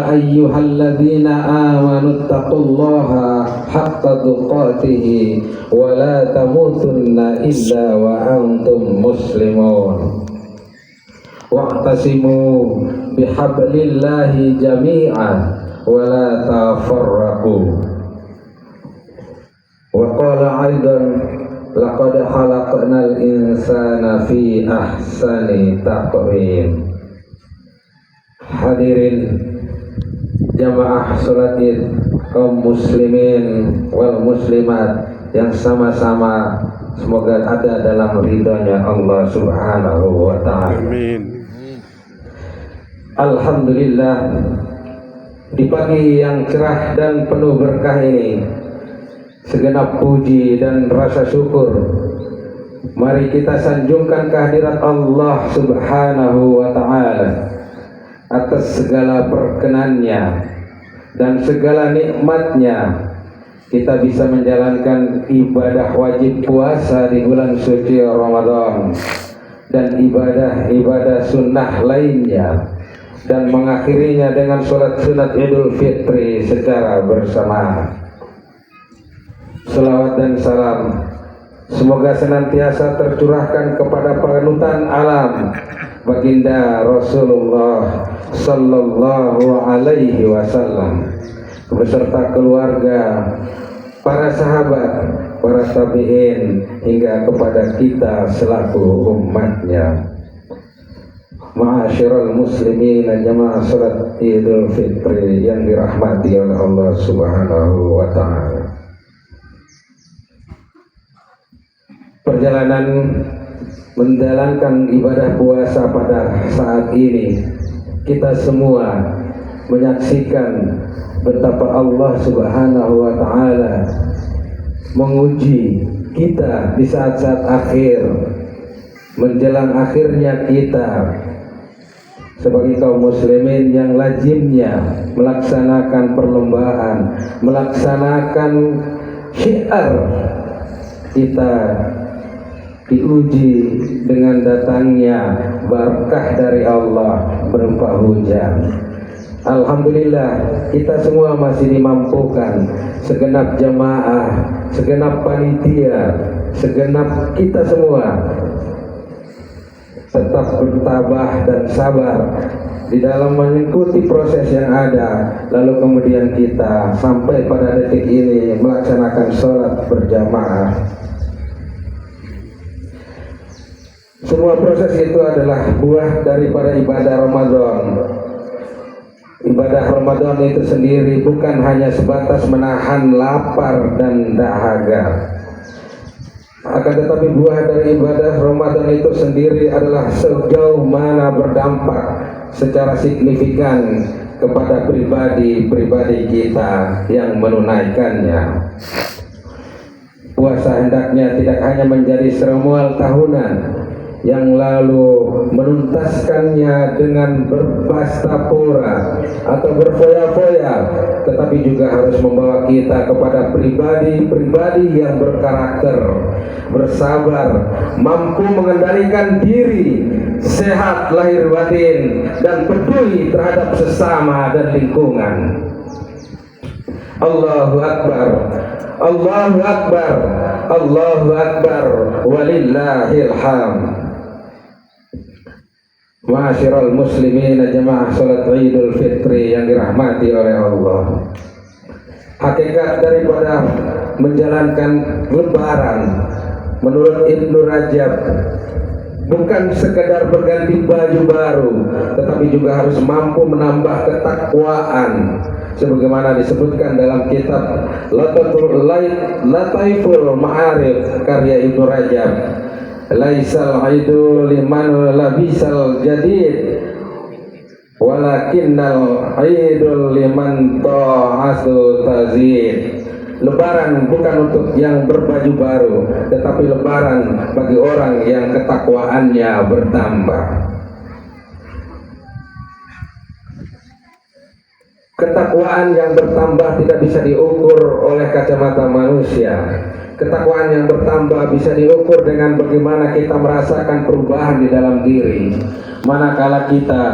ayyuhalladzina amanu taqullaha haqqa tuqatih wa la tamutunna illa wa antum muslimun wa'tasimu bihablillahi jami'an wa la tafarraqu wa qala aidan laqad khalaqnal insana fi ahsani taqwim. Hadirin jamaah salat Id kaum muslimin wal muslimat yang sama-sama semoga ada dalam ridhonya Allah Subhanahu wa ta'ala. Amin. Alhamdulillah, di pagi yang cerah dan penuh berkah ini segenap puji dan rasa syukur mari kita sanjungkan kehadirat Allah Subhanahu wa ta'ala atas segala perkenannya dan segala nikmatnya. Kita bisa menjalankan ibadah wajib puasa di bulan suci Ramadan dan ibadah-ibadah sunnah lainnya, dan mengakhirinya dengan sholat sunat Idul Fitri secara bersamaan. Selawat dan salam semoga senantiasa tercurahkan kepada panutan alam baginda Rasulullah sallallahu alaihi wasallam beserta keluarga, para sahabat, para tabi'in hingga kepada kita selaku umatnya. Ma'asyiral muslimin jamaah salat Idul Fitri yang dirahmati oleh Allah Subhanahu wa ta'ala. Perjalanan menjalankan ibadah puasa pada saat ini, kita semua menyaksikan betapa Allah Subhanahu wa ta'ala menguji kita di saat-saat akhir, menjelang akhirnya kita sebagai kaum muslimin yang lazimnya melaksanakan perlombaan, melaksanakan syiar. Kita diuji dengan datangnya berkah dari Allah berupa hujan. Alhamdulillah, kita semua masih dimampukan, segenap jamaah, segenap panitia, segenap kita semua tetap bertabah dan sabar di dalam mengikuti proses yang ada, lalu kemudian kita sampai pada detik ini melaksanakan sholat berjamaah. Semua proses itu adalah buah daripada ibadah Ramadan. Ibadah Ramadan itu sendiri bukan hanya sebatas menahan lapar dan dahaga, akan tetapi buah dari ibadah Ramadan itu sendiri adalah sejauh mana berdampak secara signifikan kepada pribadi-pribadi kita yang menunaikannya. Puasa hendaknya tidak hanya menjadi seremonial tahunan yang lalu menuntaskannya dengan berpesta pora atau berfoya-foya, tetapi juga harus membawa kita kepada pribadi-pribadi yang berkarakter, bersabar, mampu mengendalikan diri, sehat lahir batin, dan peduli terhadap sesama dan lingkungan. Allahu Akbar, Allahu Akbar, Allahu Akbar, walillahil hamd. Ma'asyiral muslimin jamaah salat Idul Fitri yang dirahmati oleh Allah. Hakikat daripada menjalankan lebaran menurut Ibnu Rajab bukan sekedar berganti baju baru, tetapi juga harus mampu menambah ketakwaan, sebagaimana disebutkan dalam kitab Lataiful Ma'arif karya Ibnu Rajab. Laisal aidu liman labisal jadid walakinnal aidul liman ta'asu tazid. Lebaran bukan untuk yang berbaju baru, tetapi lebaran bagi orang yang ketakwaannya bertambah. Ketakwaan yang bertambah tidak bisa diukur oleh kacamata manusia. Ketakwaan yang bertambah bisa diukur bersyukur dengan bagaimana kita merasakan perubahan di dalam diri. Manakala kita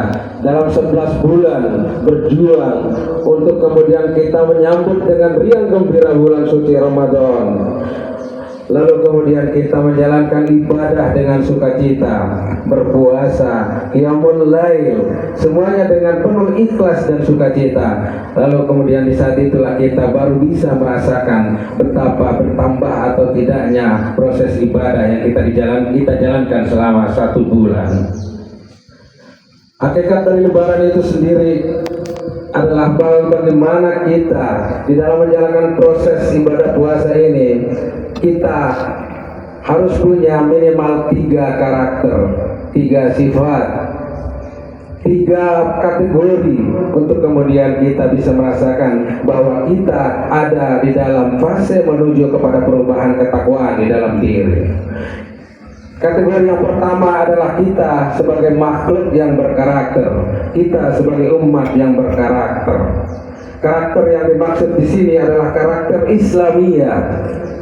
dalam 11 bulan berjuang untuk kemudian kita menyambut dengan riang gembira bulan suci Ramadan, lalu kemudian kita menjalankan ibadah dengan sukacita, berpuasa, qiyamul lail, semuanya dengan penuh ikhlas dan sukacita. Lalu kemudian di saat itulah kita baru bisa merasakan betapa bertambah atau tidaknya proses ibadah yang kita jalankan selama 1 bulan. Hakikat dari lebaran itu sendiri adalah bagaimana kita di dalam menjalankan proses ibadah puasa ini, kita harus punya minimal 3 karakter, 3 sifat, 3 kategori untuk kemudian kita bisa merasakan bahwa kita ada di dalam fase menuju kepada perubahan ketakwaan di dalam diri. Kategori yang pertama adalah kita sebagai makhluk yang berkarakter, kita sebagai umat yang berkarakter. Karakter yang dimaksud di sini adalah karakter Islamiyah,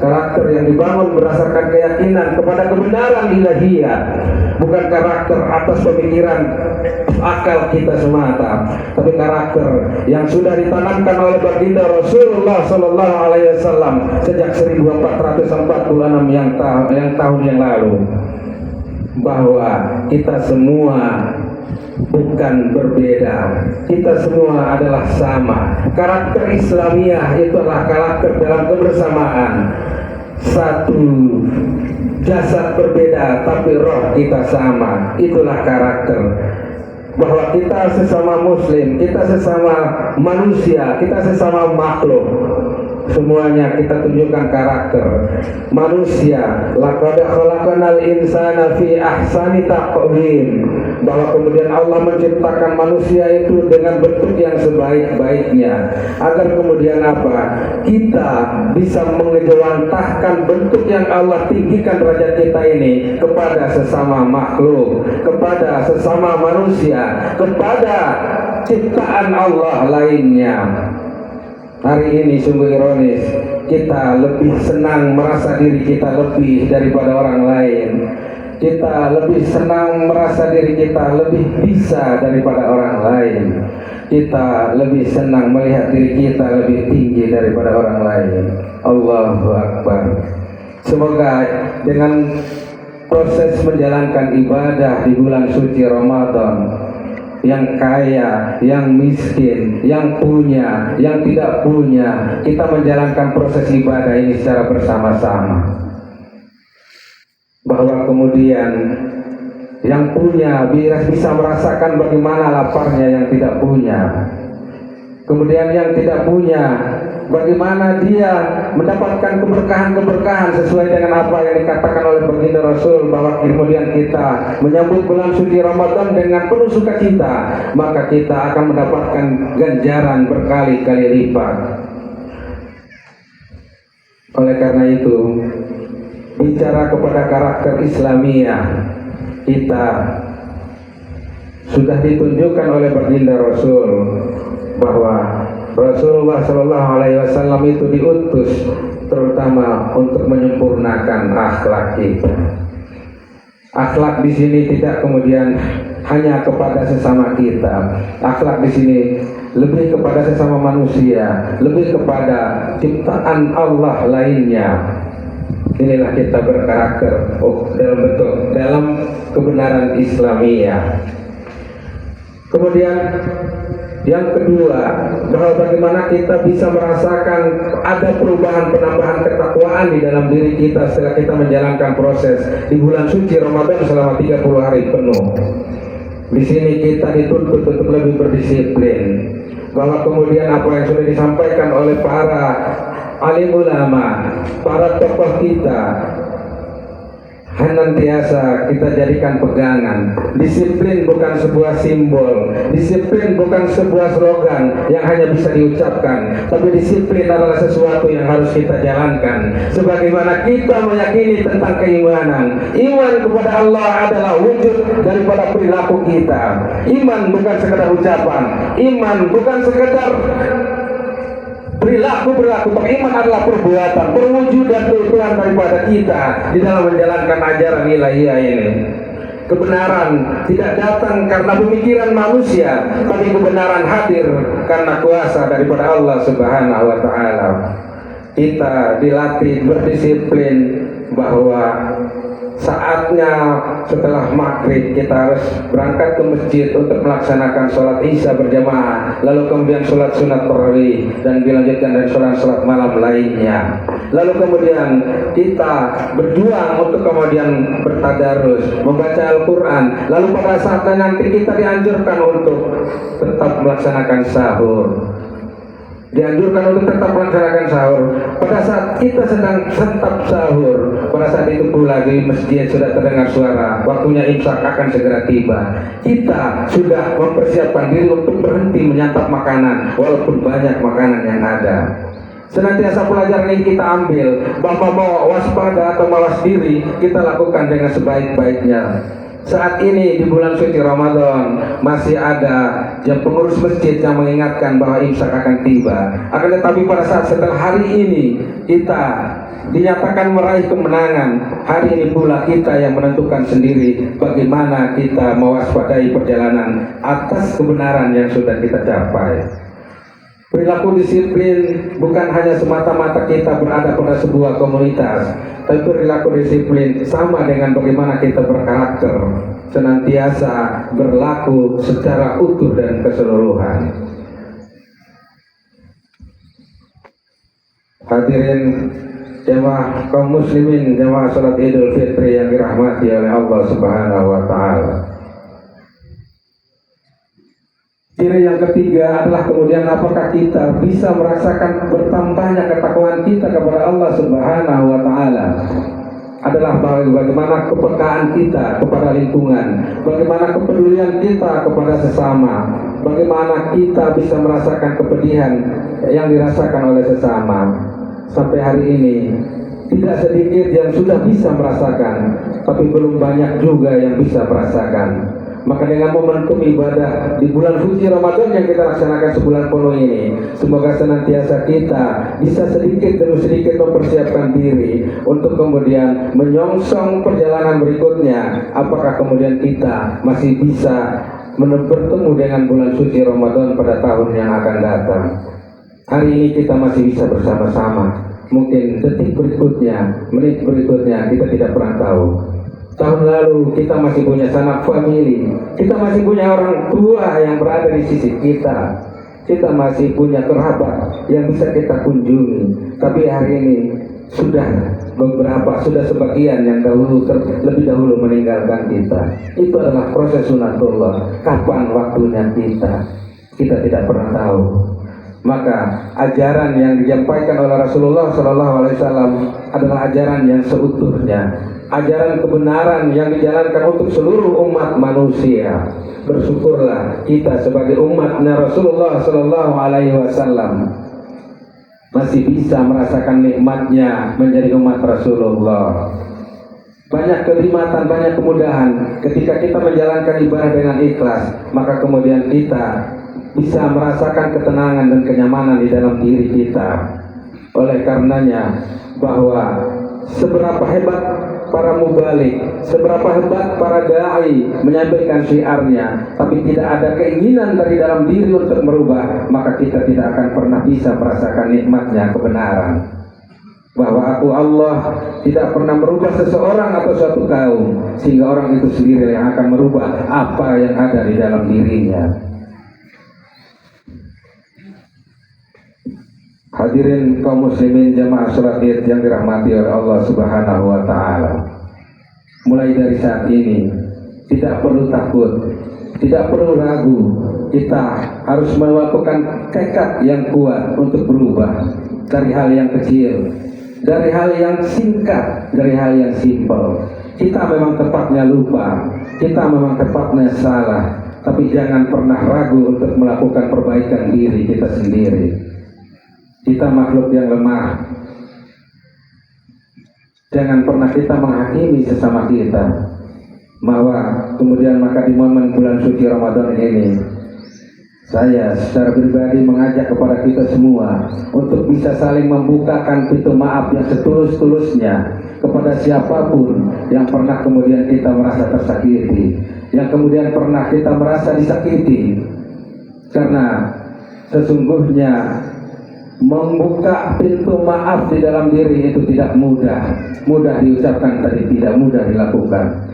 karakter yang dibangun berdasarkan keyakinan kepada kebenaran ilahiyah, bukan karakter atas pemikiran akal kita semata, tapi karakter yang sudah ditanamkan oleh baginda Rasulullah Sallallahu Alaihi Wasallam sejak 1446 yang tahun yang lalu, bahwa kita semua bukan berbeda, kita semua adalah sama. Karakter Islamiyah itu adalah karakter dalam kebersamaan, satu jasad berbeda tapi roh kita sama. Itulah karakter bahwa kita sesama muslim, kita sesama manusia, kita sesama makhluk, semuanya kita tunjukkan karakter manusia. Laqad khalaqnal insana fi ahsani taqwim, bahwa kemudian Allah menciptakan manusia itu dengan bentuk yang sebaik-baiknya, agar kemudian apa? Kita bisa mengejawantahkan bentuk yang Allah tinggikan derajat kita ini kepada sesama makhluk, kepada sesama manusia, kepada ciptaan Allah lainnya. Hari ini sungguh ironis, kita lebih senang merasa diri kita lebih daripada orang lain. Kita lebih senang merasa diri kita lebih bisa daripada orang lain. Kita lebih senang melihat diri kita lebih tinggi daripada orang lain. Allahu Akbar. Semoga dengan proses menjalankan ibadah di bulan suci Ramadan, yang kaya, yang miskin, yang punya, yang tidak punya, kita menjalankan proses ibadah ini secara bersama-sama. Bahwa kemudian yang punya bisa merasakan bagaimana laparnya yang tidak punya. Kemudian yang tidak punya, bagaimana dia mendapatkan keberkahan-keberkahan sesuai dengan apa yang dikatakan oleh baginda Rasul, bahwa kemudian kita menyambut bulan suci Ramadan dengan penuh sukacita, maka kita akan mendapatkan ganjaran berkali-kali lipat. Oleh karena itu, bicara kepada karakter Islamiyah, kita sudah ditunjukkan oleh baginda Rasul bahwa Rasulullah Shallallahu Alaihi Wasallam itu diutus terutama untuk menyempurnakan akhlak kita. Akhlak di sini tidak kemudian hanya kepada sesama kita. Akhlak di sini lebih kepada sesama manusia, lebih kepada ciptaan Allah lainnya. Inilah kita berkarakter dalam kebenaran Islamiyah. Kemudian yang kedua, bahwa bagaimana kita bisa merasakan ada perubahan penambahan ketakwaan di dalam diri kita setelah kita menjalankan proses di bulan suci Ramadan selama 30 hari penuh. Di sini kita dituntut untuk lebih berdisiplin, bahwa kemudian apa yang sudah disampaikan oleh para alim ulama, para tokoh kita, senantiasa kita jadikan pegangan. Disiplin bukan sebuah simbol, disiplin bukan sebuah slogan yang hanya bisa diucapkan, tapi disiplin adalah sesuatu yang harus kita jalankan. Sebagaimana kita meyakini tentang keimanan, iman kepada Allah adalah wujud daripada perilaku kita. Iman bukan sekedar ucapan, iman bukan sekedar Perilaku beriman adalah perbuatan, perwujudan keutuhan daripada kita di dalam menjalankan ajaran ilahiyah ini. Kebenaran tidak datang karena pemikiran manusia, tapi kebenaran hadir karena kuasa daripada Allah Subhanahu wa Ta'ala. Kita dilatih berdisiplin bahwa saatnya setelah maghrib kita harus berangkat ke masjid untuk melaksanakan sholat isya berjamaah, lalu kemudian sholat sunat tarawih, dan dilanjutkan dengan sholat malam lainnya. Lalu kemudian kita berjuang untuk kemudian bertadarus, membaca Al-Quran. Lalu pada saatnya nanti kita dianjurkan untuk tetap melaksanakan sahur. Dianjurkan untuk tetap melaksanakan sahur. Pada saat kita sedang santap sahur, pada saat itu pula di masjid sudah terdengar suara waktunya imsak akan segera tiba. Kita sudah mempersiapkan diri untuk berhenti menyantap makanan walaupun banyak makanan yang ada. Senantiasa pelajaran ini kita ambil, bahwa mau waspada atau mawas diri kita lakukan dengan sebaik-baiknya. Saat ini di bulan suci Ramadan masih ada yang pengurus masjid yang mengingatkan bahwa imsak akan tiba. Akan tetapi pada saat setelah hari ini kita dinyatakan meraih kemenangan, hari ini pula kita yang menentukan sendiri bagaimana kita mewaspadai perjalanan atas kebenaran yang sudah kita capai. Perilaku disiplin bukan hanya semata-mata kita berada pada sebuah komunitas, tapi perilaku disiplin sama dengan bagaimana kita berkarakter, senantiasa berlaku secara utuh dan keseluruhan. Hadirin jemaah kaum muslimin, jemaah salat Idul Fitri yang dirahmati oleh Allah Subhanahu wa Ta'ala. Ciri yang ketiga adalah kemudian apakah kita bisa merasakan bertambahnya ketakwaan kita kepada Allah Subhanahu wa Ta'ala. Adalah bagaimana kepekaan kita kepada lingkungan, bagaimana kepedulian kita kepada sesama, bagaimana kita bisa merasakan kepedihan yang dirasakan oleh sesama. Sampai hari ini tidak sedikit yang sudah bisa merasakan, tapi belum banyak juga yang bisa merasakan. Maka dengan momentum ibadah di bulan suci Ramadan yang kita laksanakan sebulan penuh ini, semoga senantiasa kita bisa sedikit demi sedikit mempersiapkan diri untuk kemudian menyongsong perjalanan berikutnya. Apakah kemudian kita masih bisa bertemu dengan bulan suci Ramadan pada tahun yang akan datang. Hari ini kita masih bisa bersama-sama. Mungkin detik berikutnya, menit berikutnya kita tidak pernah tahu. Tahun lalu kita masih punya sanak famili, kita masih punya orang tua yang berada di sisi kita, kita masih punya kerabat yang bisa kita kunjungi. Tapi hari ini sudah sebagian yang lebih dahulu meninggalkan kita. Itu adalah proses sunatullah. Kapan waktunya kita tidak pernah tahu. Maka ajaran yang disampaikan oleh Rasulullah SAW adalah ajaran yang seutuhnya, ajaran kebenaran yang dijalankan untuk seluruh umat manusia. Bersyukurlah kita sebagai umatnya Rasulullah SAW masih bisa merasakan nikmatnya menjadi umat Rasulullah. Banyak kenikmatan, banyak kemudahan ketika kita menjalankan ibadah dengan ikhlas. Maka kemudian kita bisa merasakan ketenangan dan kenyamanan di dalam diri kita. Oleh karenanya, bahwa seberapa hebat para mubalik, seberapa hebat para da'i menyampaikan syiarnya, tapi tidak ada keinginan dari dalam diri untuk merubah, maka kita tidak akan pernah bisa merasakan nikmatnya kebenaran. Bahwa aku Allah tidak pernah merubah seseorang atau suatu kaum, sehingga orang itu sendiri yang akan merubah apa yang ada di dalam dirinya. Hadirin kaum muslimin jamaah salat Id yang dirahmati oleh Allah Subhanahu wa Ta'ala. Mulai dari saat ini tidak perlu takut, tidak perlu ragu. Kita harus melakukan tekad yang kuat untuk berubah dari hal yang kecil, dari hal yang singkat, dari hal yang simpel. Kita memang tepatnya lupa, kita memang tepatnya salah, tapi jangan pernah ragu untuk melakukan perbaikan diri kita sendiri. Kita makhluk yang lemah. Jangan pernah kita menghakimi sesama kita. Bahwa kemudian maka di momen bulan suci Ramadan ini Saya secara pribadi mengajak kepada kita semua untuk bisa saling membukakan pintu maaf yang setulus-tulusnya kepada siapapun yang pernah kemudian kita merasa tersakiti, yang kemudian pernah kita merasa disakiti. Karena sesungguhnya membuka pintu maaf di dalam diri itu tidak mudah. Mudah diucapkan, tapi tidak mudah dilakukan.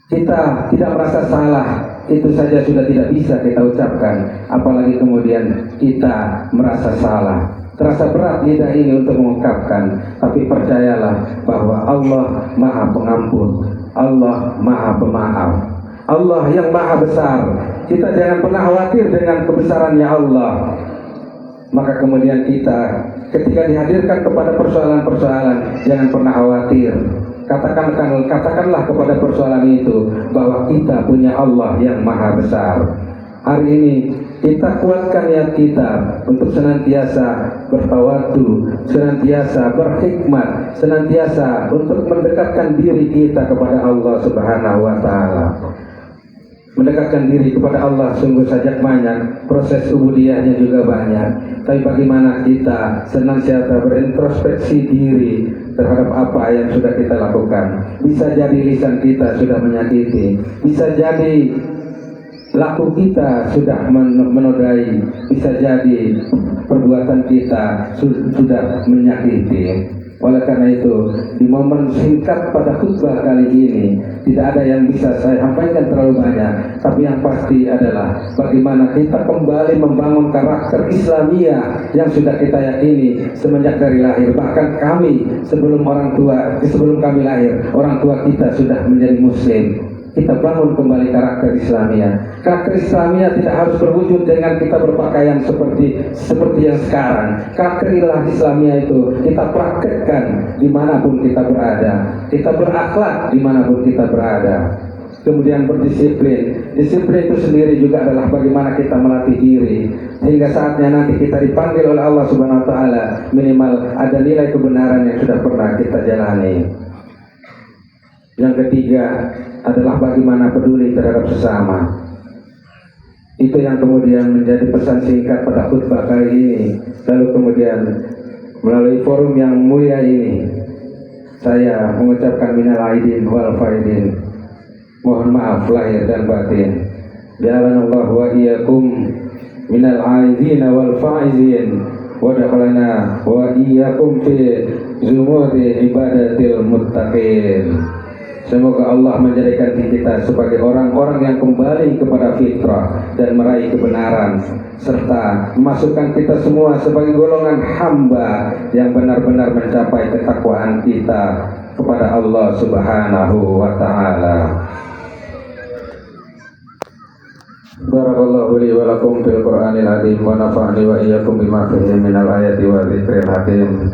Kita tidak merasa salah, itu saja sudah tidak bisa kita ucapkan, apalagi kemudian kita merasa salah. Terasa berat lidah ini untuk mengungkapkan, tapi percayalah bahwa Allah Maha Pengampun, Allah Maha Pemaaf, Allah yang Maha Besar. Kita jangan pernah khawatir dengan kebesarannya Allah. Maka kemudian kita ketika dihadirkan kepada persoalan-persoalan, jangan pernah khawatir. Katakanlah kepada persoalan itu bahwa kita punya Allah yang Maha Besar. Hari ini kita kuatkan niat kita untuk senantiasa bertawadu, senantiasa berhikmat, senantiasa untuk mendekatkan diri kita kepada Allah Subhanahu wa Ta'ala. Mendekatkan diri kepada Allah sungguh saja banyak, proses ubudiyahnya juga banyak. Tapi bagaimana kita senantiasa berintrospeksi diri terhadap apa yang sudah kita lakukan. Bisa jadi lisan kita sudah menyakiti, bisa jadi laku kita sudah menodai, bisa jadi perbuatan kita sudah menyakiti. Oleh karena itu, di momen singkat pada khutbah kali ini tidak ada yang bisa saya sampaikan terlalu banyak, tapi yang pasti adalah bagaimana kita kembali membangun karakter Islamiyah yang sudah kita yakini semenjak dari lahir. Bahkan kami sebelum kami lahir, orang tua kita sudah menjadi Muslim. Kita bangun kembali karakter Islamiyah. Karakter Islamiyah tidak harus berwujud dengan kita berpakaian seperti yang sekarang. Karakter Islamiyah itu kita praktekkan dimanapun kita berada. Kita berakhlak dimanapun kita berada. Kemudian berdisiplin. Disiplin itu sendiri juga adalah bagaimana kita melatih diri hingga saatnya nanti kita dipanggil oleh Allah Subhanahu wa Ta'ala, minimal ada nilai kebenaran yang sudah pernah kita jalani. Yang ketiga adalah bagaimana peduli terhadap sesama. Itu yang kemudian menjadi pesan singkat pada khutbah kali ini. Lalu kemudian melalui forum yang mulia ini, saya mengucapkan minal aidin wal faidin, mohon maaf lahir dan batin. Ja'alanallahu wa iyyakum minal aidin wal faizin wa dakhalana wa iyyakum fi zumuri ibadatil muttaqin. Semoga Allah menjadikan kita sebagai orang-orang yang kembali kepada fitrah dan meraih kebenaran, serta memasukkan kita semua sebagai golongan hamba yang benar-benar mencapai ketakwaan kita kepada Allah Subhanahu wa Ta'ala. Barakallahu li wa lakum fil Qur'anil azim wa nafa'ani wa iyyakum bima fihi minal ayati wa dzikril hakim.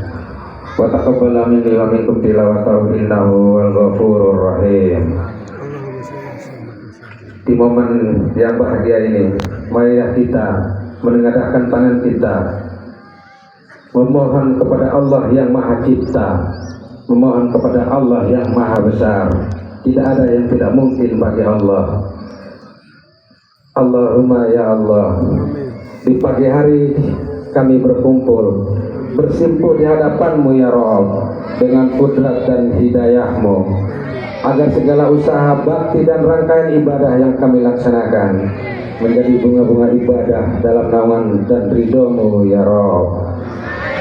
Wa taqabbala minni wa minkum tilawatahu innahu wal ghafurur rahim. Di momen yang bahagia ini, marilah kita menengadahkan tangan kita, memohon kepada Allah yang Maha Cipta, memohon kepada Allah yang Maha Besar. Tidak ada yang tidak mungkin bagi Allah. Allahumma ya Allah, di pagi hari kami berkumpul bersimpuh di hadapan-Mu ya Rabb dengan kudrat dan hidayah-Mu, agar segala usaha bakti dan rangkaian ibadah yang kami laksanakan menjadi bunga-bunga ibadah dalam naungan dan ridho-Mu ya Rabb.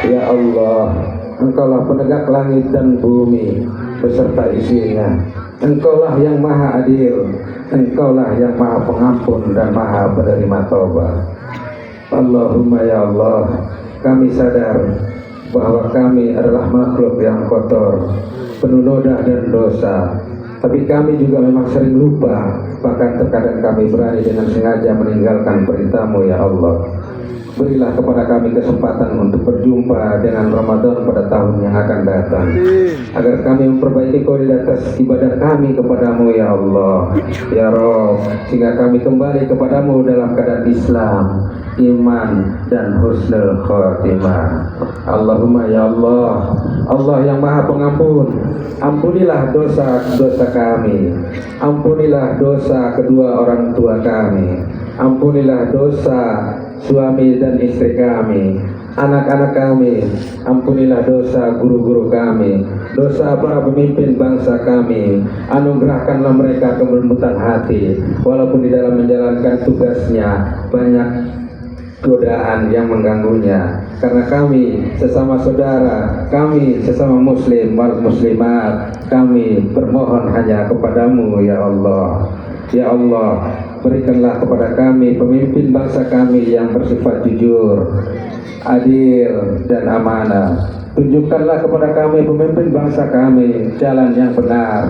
Ya Allah, Engkaulah penegak langit dan bumi beserta isinya. Engkaulah yang Maha Adil, Engkaulah yang Maha Pengampun dan Maha Penerima Taubat. Allahumma ya Allah, kami sadar bahwa kami adalah makhluk yang kotor, penuh noda dan dosa. Tapi kami juga memang sering lupa, bahkan terkadang kami berani dengan sengaja meninggalkan perintah-Mu ya Allah. Berilah kepada kami kesempatan untuk berjumpa dengan Ramadan pada tahun yang akan datang, agar kami memperbaiki kualitas ibadah kami kepadamu ya Allah, ya Rabb, sehingga kami kembali kepadamu dalam keadaan Islam, iman, dan husnul khotimah. Allahumma ya Allah, Allah yang Maha Pengampun, ampunilah dosa-dosa kami, ampunilah dosa kedua orang tua kami, Ampunilah dosa suami dan istri kami, anak-anak kami. Ampunilah dosa guru-guru kami, dosa para pemimpin bangsa kami. Anugerahkanlah mereka kelembutan hati, walaupun di dalam menjalankan tugasnya banyak godaan yang mengganggunya. Karena kami sesama saudara, kami sesama muslim wal muslimat, kami bermohon hanya kepadamu ya Allah. Ya Allah, berikanlah kepada kami pemimpin bangsa kami yang bersifat jujur, adil dan amanah. Tunjukkanlah kepada kami pemimpin bangsa kami jalan yang benar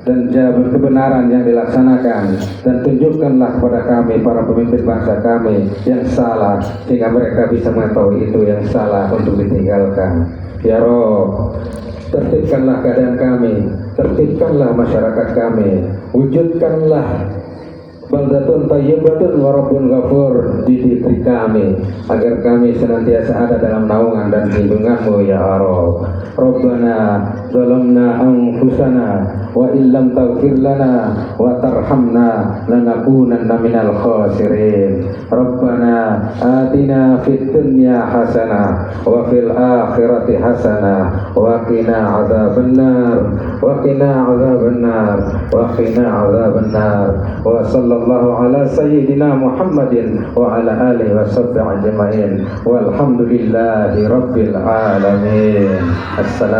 dan jalan kebenaran yang dilaksanakan, dan tunjukkanlah kepada kami para pemimpin bangsa kami yang salah sehingga mereka bisa mengetahui itu yang salah untuk ditinggalkan. Ya Rob, tertibkanlah keadaan kami, tertibkanlah masyarakat kami, wujudkanlah baldatun thayyibatun wa rabbun ghafur di negeri kami, agar kami senantiasa ada dalam naungan dan lindunganmu ya Allah. Rabbana zalamna anfusana wa illam taghfir lana wa tarhamna lanakunanna minal khasirin. Rabbana atina fid dunya hasanah wa fil akhirati hasanah wa qina adzabannar wa qina adzabannar wa qina adzabannar wa sallallahu ala sayyidina Muhammadin wa ala alihi wa sahbihi ajma'in walhamdulillahi rabbil alamin. Assalamu